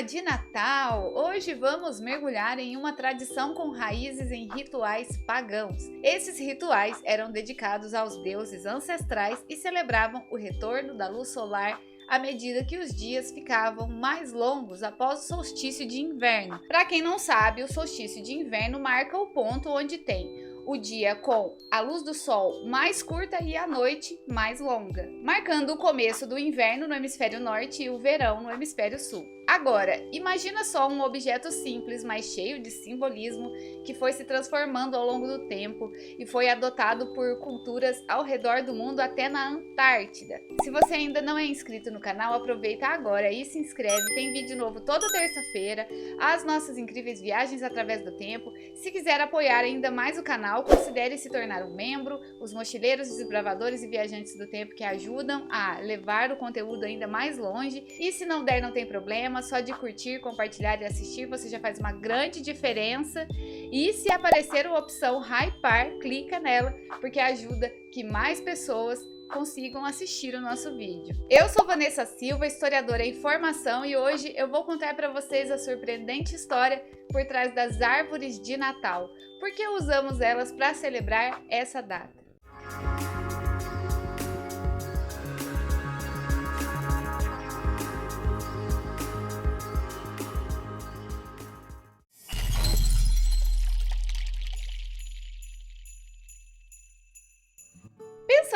Clima de Natal! Hoje vamos mergulhar em uma tradição com raízes em rituais pagãos. Esses rituais eram dedicados aos deuses ancestrais e celebravam o retorno da luz solar à medida que os dias ficavam mais longos após o solstício de inverno. Para quem não sabe, o solstício de inverno marca o ponto onde tem o dia com a luz do sol mais curta e a noite mais longa, marcando o começo do inverno no hemisfério norte e o verão no hemisfério sul. Agora, imagina só um objeto simples, mas cheio de simbolismo, que foi se transformando ao longo do tempo e foi adotado por culturas ao redor do mundo, até na Antártida. Se você ainda não é inscrito no canal, aproveita agora e se inscreve. Tem vídeo novo toda terça-feira, as nossas incríveis viagens através do tempo. Se quiser apoiar ainda mais o canal, considere se tornar um membro, os mochileiros, desbravadores e viajantes do tempo que ajudam a levar o conteúdo ainda mais longe. E se não der, não tem problema, só de curtir, compartilhar e assistir você já faz uma grande diferença. E se aparecer a opção hypar, clica nela, porque ajuda que mais pessoas consigam assistir o nosso vídeo. Eu sou Vanessa Silva, historiadora em formação, e hoje eu vou contar para vocês a surpreendente história por trás das árvores de Natal. Por que usamos elas para celebrar essa data?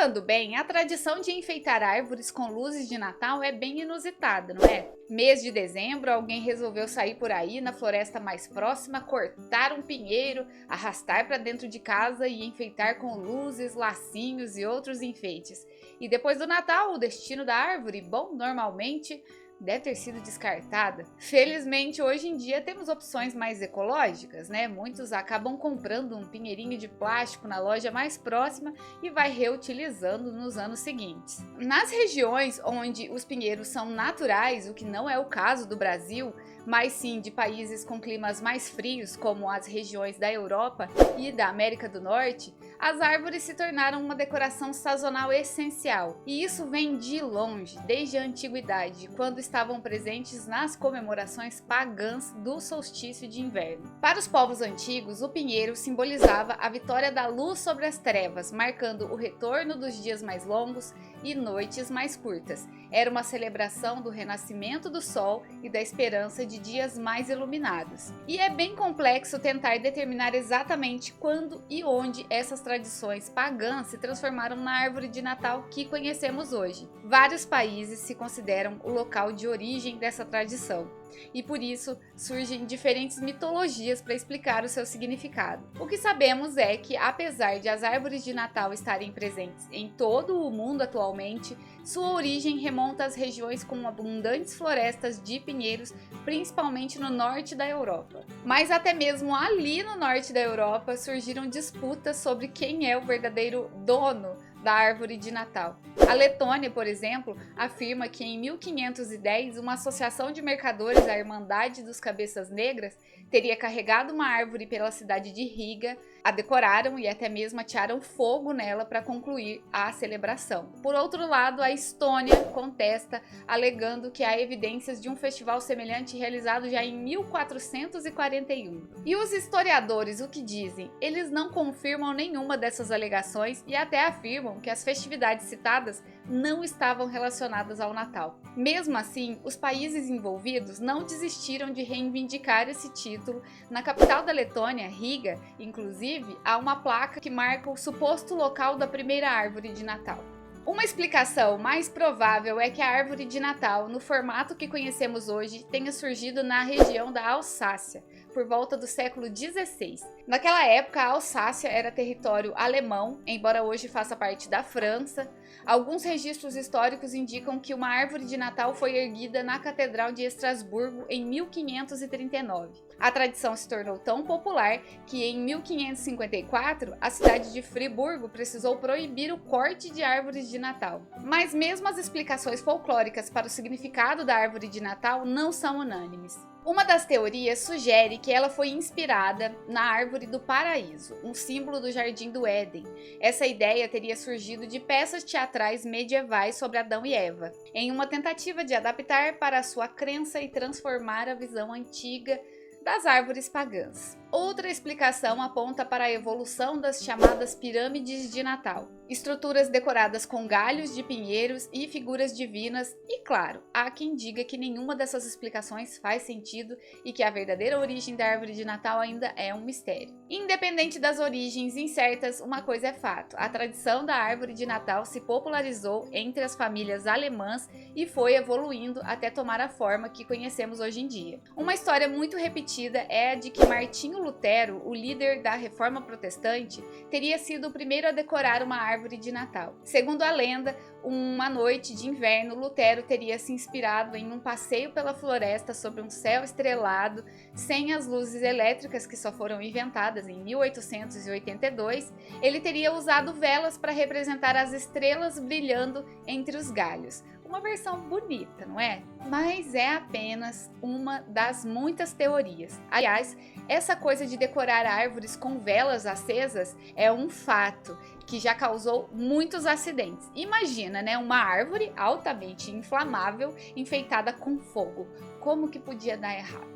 Pensando bem, a tradição de enfeitar árvores com luzes de Natal é bem inusitada, não é? Mês de dezembro, alguém resolveu sair por aí na floresta mais próxima, cortar um pinheiro, arrastar para dentro de casa e enfeitar com luzes, lacinhos e outros enfeites. E depois do Natal, o destino da árvore? Bom, normalmente deve ter sido descartada. Felizmente, hoje em dia temos opções mais ecológicas, né? Muitos acabam comprando um pinheirinho de plástico na loja mais próxima e vai reutilizando nos anos seguintes. Nas regiões onde os pinheiros são naturais, o que não é o caso do Brasil, mas sim de países com climas mais frios, como as regiões da Europa e da América do Norte, as árvores se tornaram uma decoração sazonal essencial. E isso vem de longe, desde a antiguidade, quando estavam presentes nas comemorações pagãs do solstício de inverno. Para os povos antigos, o pinheiro simbolizava a vitória da luz sobre as trevas, marcando o retorno dos dias mais longos e noites mais curtas. Era uma celebração do renascimento do sol e da esperança de dias mais iluminados. E é bem complexo tentar determinar exatamente quando e onde essas tradições pagãs se transformaram na árvore de Natal que conhecemos hoje. Vários países se consideram o local de origem dessa tradição, e por isso surgem diferentes mitologias para explicar o seu significado. O que sabemos é que, apesar de as árvores de Natal estarem presentes em todo o mundo atualmente, sua origem remonta às regiões com abundantes florestas de pinheiros, principalmente no norte da Europa. Mas até mesmo ali no norte da Europa surgiram disputas sobre quem é o verdadeiro dono da árvore de Natal. A Letônia, por exemplo, afirma que em 1510 uma associação de mercadores, a Irmandade dos Cabeças Negras, teria carregado uma árvore pela cidade de Riga, a decoraram e até mesmo atearam fogo nela para concluir a celebração. Por outro lado, a Estônia contesta, alegando que há evidências de um festival semelhante realizado já em 1441. E os historiadores, o que dizem? Eles não confirmam nenhuma dessas alegações e até afirmam que as festividades citadas não estavam relacionadas ao Natal. Mesmo assim, os países envolvidos não desistiram de reivindicar esse título. Na capital da Letônia, Riga, inclusive, há uma placa que marca o suposto local da primeira árvore de Natal. Uma explicação mais provável é que a árvore de Natal, no formato que conhecemos hoje, tenha surgido na região da Alsácia, por volta do século XVI. Naquela época, a Alsácia era território alemão, embora hoje faça parte da França. Alguns registros históricos indicam que uma árvore de Natal foi erguida na Catedral de Estrasburgo em 1539. A tradição se tornou tão popular que em 1554 a cidade de Friburgo precisou proibir o corte de árvores de Natal. Mas mesmo as explicações folclóricas para o significado da árvore de Natal não são unânimes. Uma das teorias sugere que ela foi inspirada na árvore do paraíso, um símbolo do Jardim do Éden. Essa ideia teria surgido de peças teatrais medievais sobre Adão e Eva, em uma tentativa de adaptar para a sua crença e transformar a visão antiga das árvores pagãs. Outra explicação aponta para a evolução das chamadas pirâmides de Natal, estruturas decoradas com galhos de pinheiros e figuras divinas, e claro, há quem diga que nenhuma dessas explicações faz sentido e que a verdadeira origem da árvore de Natal ainda é um mistério. Independente das origens incertas, uma coisa é fato: a tradição da árvore de Natal se popularizou entre as famílias alemãs e foi evoluindo até tomar a forma que conhecemos hoje em dia. Uma história muito repetida é a de que Martinho Lutero, o líder da Reforma Protestante, teria sido o primeiro a decorar uma árvore de Natal. Segundo a lenda, uma noite de inverno, Lutero teria se inspirado em um passeio pela floresta sob um céu estrelado, sem as luzes elétricas que só foram inventadas em 1882. Ele teria usado velas para representar as estrelas brilhando entre os galhos. Uma versão bonita, não é? Mas é apenas uma das muitas teorias. Aliás, essa coisa de decorar árvores com velas acesas é um fato que já causou muitos acidentes. Imagina, né? Uma árvore altamente inflamável enfeitada com fogo. Como que podia dar errado?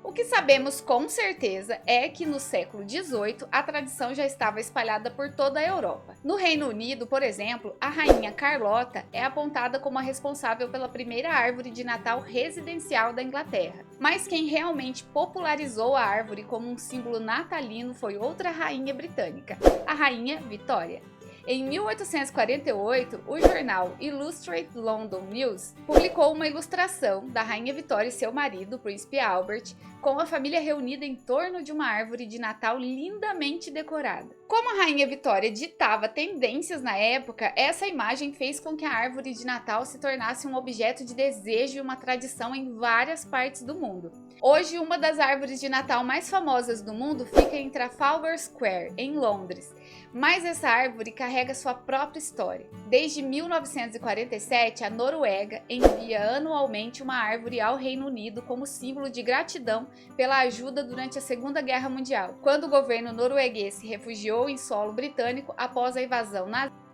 O que sabemos com certeza é que no século XVIII a tradição já estava espalhada por toda a Europa. No Reino Unido, por exemplo, a rainha Carlota é apontada como a responsável pela primeira árvore de Natal residencial da Inglaterra. Mas quem realmente popularizou a árvore como um símbolo natalino foi outra rainha britânica, a rainha Vitória. Em 1848, o jornal Illustrated London News publicou uma ilustração da Rainha Vitória e seu marido, o Príncipe Albert, com a família reunida em torno de uma árvore de Natal lindamente decorada. Como a Rainha Vitória ditava tendências na época, essa imagem fez com que a árvore de Natal se tornasse um objeto de desejo e uma tradição em várias partes do mundo. Hoje, uma das árvores de Natal mais famosas do mundo fica em Trafalgar Square, em Londres. Mas essa árvore carrega sua própria história. Desde 1947, a Noruega envia anualmente uma árvore ao Reino Unido como símbolo de gratidão pela ajuda durante a Segunda Guerra Mundial, quando o governo norueguês se refugiou em solo britânico após a invasão nazista,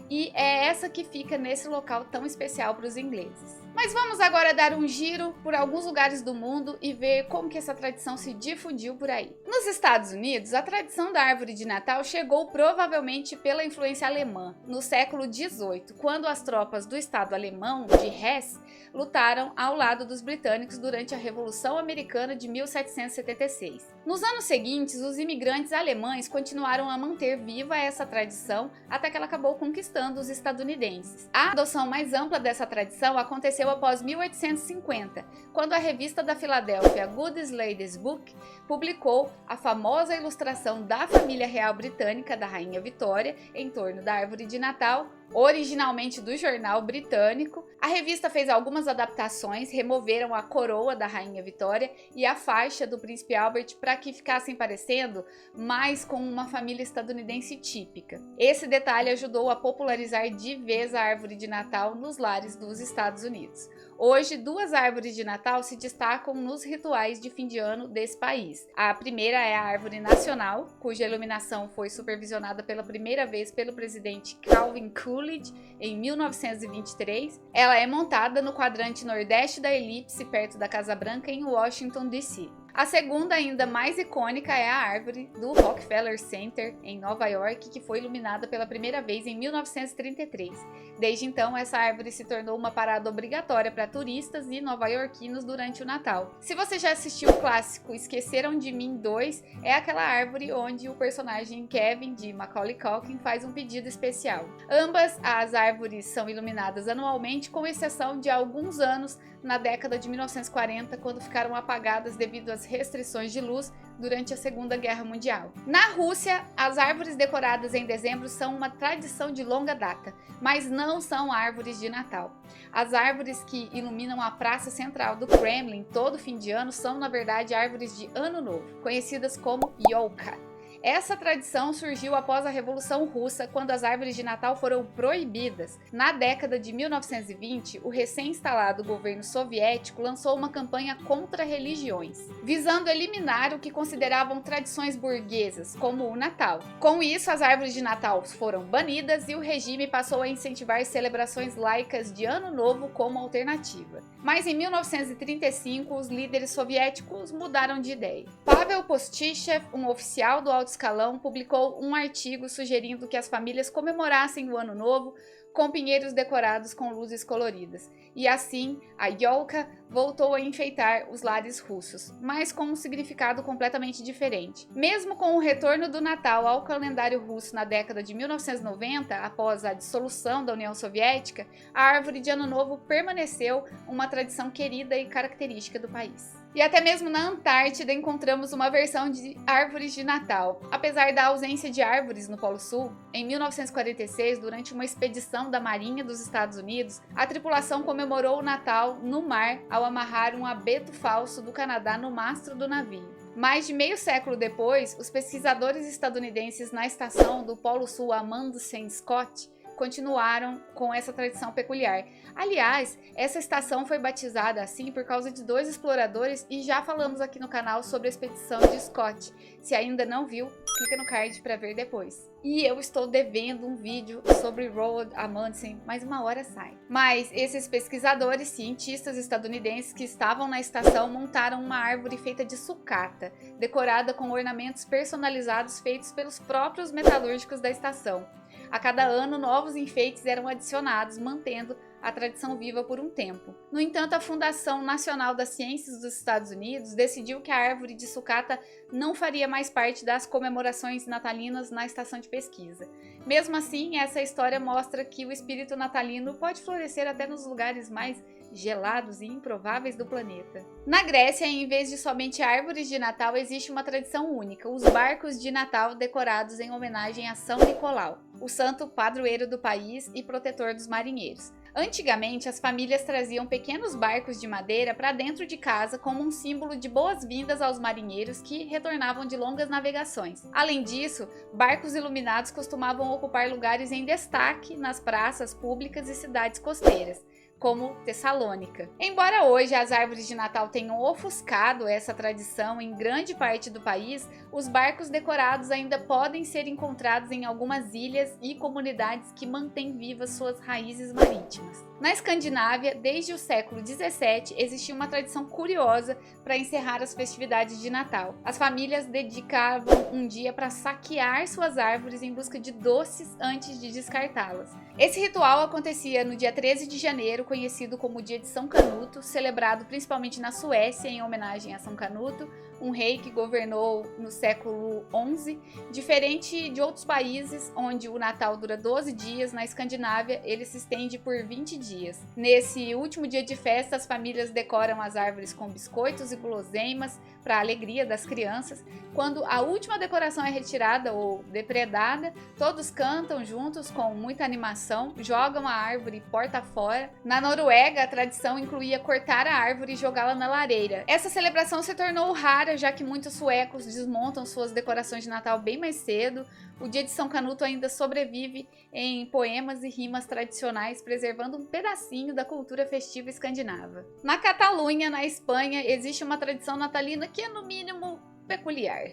e é essa que fica nesse local tão especial para os ingleses. Mas vamos agora dar um giro por alguns lugares do mundo e ver como que essa tradição se difundiu por aí. Nos Estados Unidos, a tradição da árvore de Natal chegou provavelmente pela influência alemã, no século XVIII, quando as tropas do estado alemão de Hesse lutaram ao lado dos britânicos durante a Revolução Americana de 1776. Nos anos seguintes, os imigrantes alemães continuaram a manter viva essa tradição até que ela acabou conquistando os estadunidenses. A adoção mais ampla dessa tradição aconteceu após 1850, quando a revista da Filadélfia Good Ladies Book publicou a famosa ilustração da família real britânica da Rainha Vitória em torno da árvore de Natal, originalmente do jornal britânico. A revista fez algumas adaptações, removeram a coroa da Rainha Vitória e a faixa do Príncipe Albert para que ficassem parecendo mais com uma família estadunidense típica. Esse detalhe ajudou a popularizar de vez a árvore de Natal nos lares dos Estados Unidos. Hoje, duas árvores de Natal se destacam nos rituais de fim de ano desse país. A primeira é a Árvore Nacional, cuja iluminação foi supervisionada pela primeira vez pelo presidente Calvin Coolidge em 1923. Ela é montada no quadrante nordeste da elipse, perto da Casa Branca, em Washington, D.C. A segunda, ainda mais icônica, é a árvore do Rockefeller Center, em Nova York, que foi iluminada pela primeira vez em 1933. Desde então, essa árvore se tornou uma parada obrigatória para turistas e nova-iorquinos durante o Natal. Se você já assistiu o clássico Esqueceram de Mim 2, é aquela árvore onde o personagem Kevin, de Macaulay Culkin, faz um pedido especial. Ambas as árvores são iluminadas anualmente, com exceção de alguns anos na década de 1940, quando ficaram apagadas devido às restrições de luz durante a Segunda Guerra Mundial. Na Rússia, as árvores decoradas em dezembro são uma tradição de longa data, mas não são árvores de Natal. As árvores que iluminam a praça central do Kremlin todo fim de ano são, na verdade, árvores de Ano Novo, conhecidas como Yolka. Essa tradição surgiu após a Revolução Russa, quando as árvores de Natal foram proibidas. Na década de 1920, o recém-instalado governo soviético lançou uma campanha contra religiões, visando eliminar o que consideravam tradições burguesas, como o Natal. Com isso, as árvores de Natal foram banidas e o regime passou a incentivar celebrações laicas de Ano Novo como alternativa. Mas em 1935, os líderes soviéticos mudaram de ideia. Pavel Postyshev, um oficial do alto escalão, publicou um artigo sugerindo que as famílias comemorassem o Ano Novo com pinheiros decorados com luzes coloridas. E assim, a Yolka voltou a enfeitar os lares russos, mas com um significado completamente diferente. Mesmo com o retorno do Natal ao calendário russo na década de 1990, após a dissolução da União Soviética, a árvore de Ano Novo permaneceu uma tradição querida e característica do país. E até mesmo na Antártida encontramos uma versão de árvores de Natal. Apesar da ausência de árvores no Polo Sul, em 1946, durante uma expedição da Marinha dos Estados Unidos, a tripulação comemorou o Natal no mar ao amarrar um abeto falso do Canadá no mastro do navio. Mais de meio século depois, os pesquisadores estadunidenses na estação do Polo Sul Amundsen Scott continuaram com essa tradição peculiar. Aliás, essa estação foi batizada assim por causa de dois exploradores e já falamos aqui no canal sobre a expedição de Scott. Se ainda não viu, clica no card para ver depois. E eu estou devendo um vídeo sobre Roald Amundsen, mas uma hora sai. Mas esses pesquisadores, cientistas estadunidenses que estavam na estação montaram uma árvore feita de sucata, decorada com ornamentos personalizados feitos pelos próprios metalúrgicos da estação. A cada ano, novos enfeites eram adicionados, mantendo a tradição viva por um tempo. No entanto, a Fundação Nacional das Ciências dos Estados Unidos decidiu que a árvore de sucata não faria mais parte das comemorações natalinas na estação de pesquisa. Mesmo assim, essa história mostra que o espírito natalino pode florescer até nos lugares mais gelados e improváveis do planeta. Na Grécia, em vez de somente árvores de Natal, existe uma tradição única: os barcos de Natal decorados em homenagem a São Nicolau, o santo padroeiro do país e protetor dos marinheiros. Antigamente, as famílias traziam pequenos barcos de madeira para dentro de casa como um símbolo de boas-vindas aos marinheiros que retornavam de longas navegações. Além disso, barcos iluminados costumavam ocupar lugares em destaque nas praças públicas e cidades costeiras, como Tessalônica. Embora hoje as árvores de Natal tenham ofuscado essa tradição em grande parte do país, os barcos decorados ainda podem ser encontrados em algumas ilhas e comunidades que mantêm vivas suas raízes marítimas. Na Escandinávia, desde o século XVII, existia uma tradição curiosa para encerrar as festividades de Natal. As famílias dedicavam um dia para saquear suas árvores em busca de doces antes de descartá-las. Esse ritual acontecia no dia 13 de janeiro, conhecido como o Dia de São Canuto, celebrado principalmente na Suécia em homenagem a São Canuto, um rei que governou no século XI. Diferente de outros países, onde o Natal dura 12 dias, na Escandinávia ele se estende por 20 dias. Nesse último dia de festa, as famílias decoram as árvores com biscoitos e guloseimas para a alegria das crianças. Quando a última decoração é retirada ou depredada, todos cantam juntos com muita animação, jogam a árvore porta fora. Na Noruega, a tradição incluía cortar a árvore e jogá-la na lareira. Essa celebração se tornou rara, já que muitos suecos desmontam suas decorações de Natal bem mais cedo. O Dia de São Canuto ainda sobrevive em poemas e rimas tradicionais, preservando um pedacinho da cultura festiva escandinava. Na Catalunha, na Espanha, existe uma tradição natalina que é, no mínimo, peculiar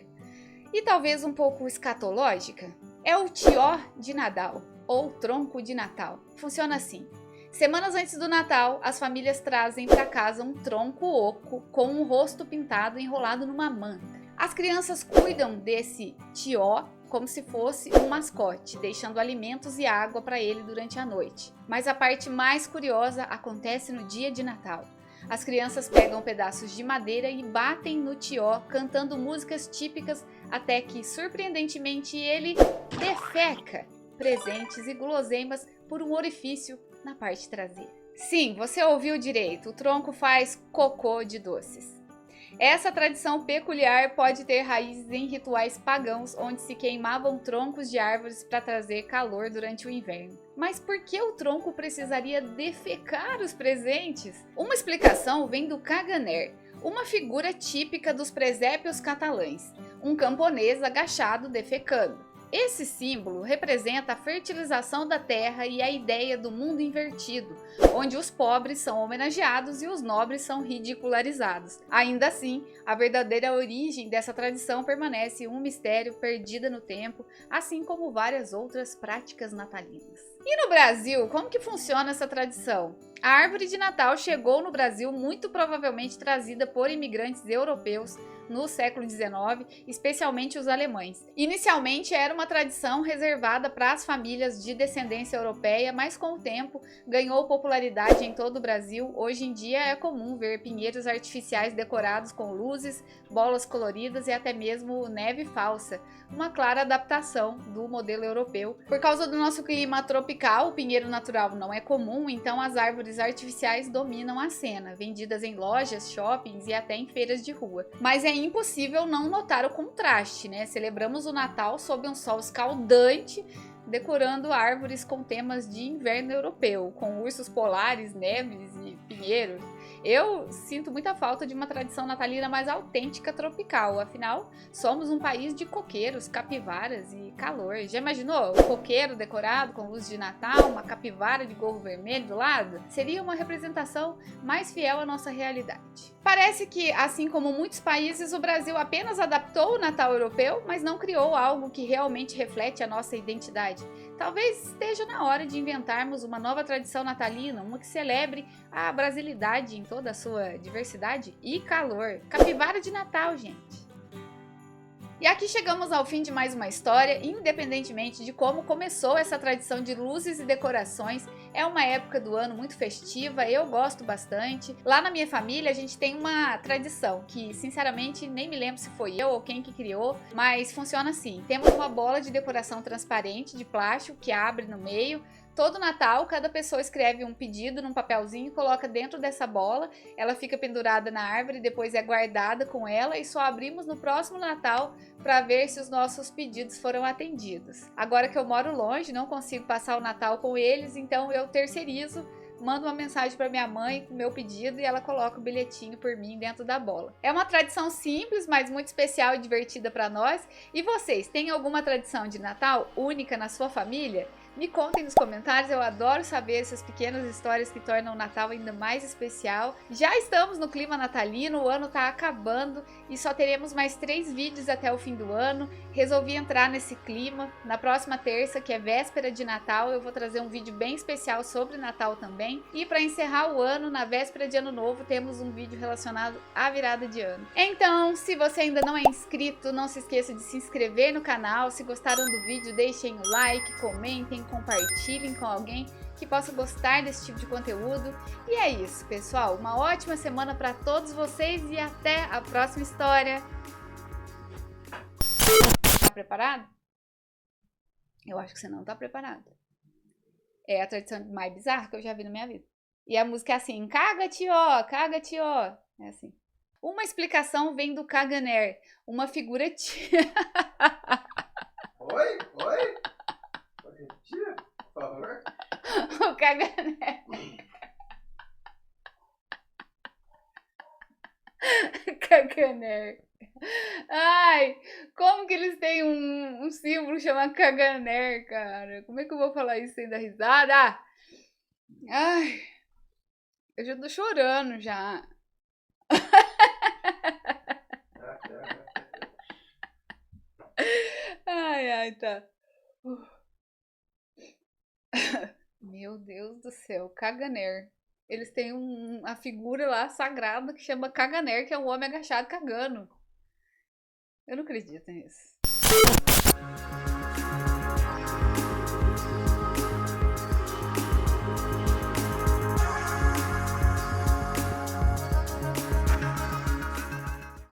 e talvez um pouco escatológica. É o tió de Nadal, ou tronco de Natal. Funciona assim: semanas antes do Natal, as famílias trazem para casa um tronco oco com um rosto pintado enrolado numa manta. As crianças cuidam desse tió como se fosse um mascote, deixando alimentos e água para ele durante a noite. Mas a parte mais curiosa acontece no dia de Natal. As crianças pegam pedaços de madeira e batem no tió, cantando músicas típicas, até que, surpreendentemente, ele defeca presentes e guloseimas por um orifício na parte traseira. Sim, você ouviu direito, o tronco faz cocô de doces. Essa tradição peculiar pode ter raízes em rituais pagãos, onde se queimavam troncos de árvores para trazer calor durante o inverno. Mas por que o tronco precisaria defecar os presentes? Uma explicação vem do Caganer, uma figura típica dos presépios catalães, um camponês agachado defecando. Esse símbolo representa a fertilização da terra e a ideia do mundo invertido, onde os pobres são homenageados e os nobres são ridicularizados. Ainda assim, a verdadeira origem dessa tradição permanece um mistério perdida no tempo, assim como várias outras práticas natalinas. E no Brasil, como que funciona essa tradição? A árvore de Natal chegou no Brasil muito provavelmente trazida por imigrantes europeus no século XIX, especialmente os alemães. Inicialmente era uma tradição reservada para as famílias de descendência europeia, mas com o tempo ganhou popularidade em todo o Brasil. Hoje em dia é comum ver pinheiros artificiais decorados com luzes, bolas coloridas e até mesmo neve falsa, uma clara adaptação do modelo europeu. Por causa do nosso clima tropical, o pinheiro natural não é comum, então as árvores artificiais dominam a cena, vendidas em lojas, shoppings e até em feiras de rua. Mas é impossível não notar o contraste, né? Celebramos o Natal sob um sol escaldante, decorando árvores com temas de inverno europeu, com ursos polares, neves e pinheiros. Eu sinto muita falta de uma tradição natalina mais autêntica tropical, afinal, somos um país de coqueiros, capivaras e calor. Já imaginou? Um coqueiro decorado com luz de Natal, uma capivara de gorro vermelho do lado? Seria uma representação mais fiel à nossa realidade. Parece que, assim como muitos países, o Brasil apenas adaptou o Natal europeu, mas não criou algo que realmente reflete a nossa identidade. Talvez esteja na hora de inventarmos uma nova tradição natalina, uma que celebre a brasilidade em toda a sua diversidade e calor. Capivara de Natal, gente! E aqui chegamos ao fim de mais uma história. Independentemente de como começou essa tradição de luzes e decorações, é uma época do ano muito festiva, eu gosto bastante. Lá na minha família a gente tem uma tradição que, sinceramente, nem me lembro se foi eu ou quem que criou, mas funciona assim. Temos uma bola de decoração transparente de plástico que abre no meio. Todo Natal, cada pessoa escreve um pedido num papelzinho e coloca dentro dessa bola. Ela fica pendurada na árvore, depois é guardada com ela e só abrimos no próximo Natal para ver se os nossos pedidos foram atendidos. Agora que eu moro longe, não consigo passar o Natal com eles, então eu terceirizo, mando uma mensagem para minha mãe com o meu pedido e ela coloca o bilhetinho por mim dentro da bola. É uma tradição simples, mas muito especial e divertida para nós. E vocês, têm alguma tradição de Natal única na sua família? Me contem nos comentários, eu adoro saber essas pequenas histórias que tornam o Natal ainda mais especial. Já estamos no clima natalino, o ano tá acabando e só teremos mais 3 vídeos até o fim do ano. Resolvi entrar nesse clima. Na próxima terça, que é véspera de Natal, eu vou trazer um vídeo bem especial sobre Natal também. E para encerrar o ano, na véspera de Ano Novo, temos um vídeo relacionado à virada de ano. Então, se você ainda não é inscrito, não se esqueça de se inscrever no canal. Se gostaram do vídeo, deixem o like, comentem, compartilhem com alguém que possa gostar desse tipo de conteúdo. E é isso, pessoal. Uma ótima semana para todos vocês e até a próxima história. Tá preparado? Eu acho que você não tá preparado. É a tradição mais bizarra que eu já vi na minha vida. E a música é assim: caga-te, ó, caga-te, ó. É assim. Uma explicação vem do Caganer, uma figura Oi? Tira, por favor. O Caganer. Caganer. Ai, como que eles têm um símbolo chamado Caganer, cara? Como é que eu vou falar isso sem dar risada? Ai, eu já tô chorando já. Ai, tá. Meu Deus do céu, Caganer. Eles têm uma figura lá sagrada que chama Caganer, que é um homem agachado cagando. Eu não acredito nisso.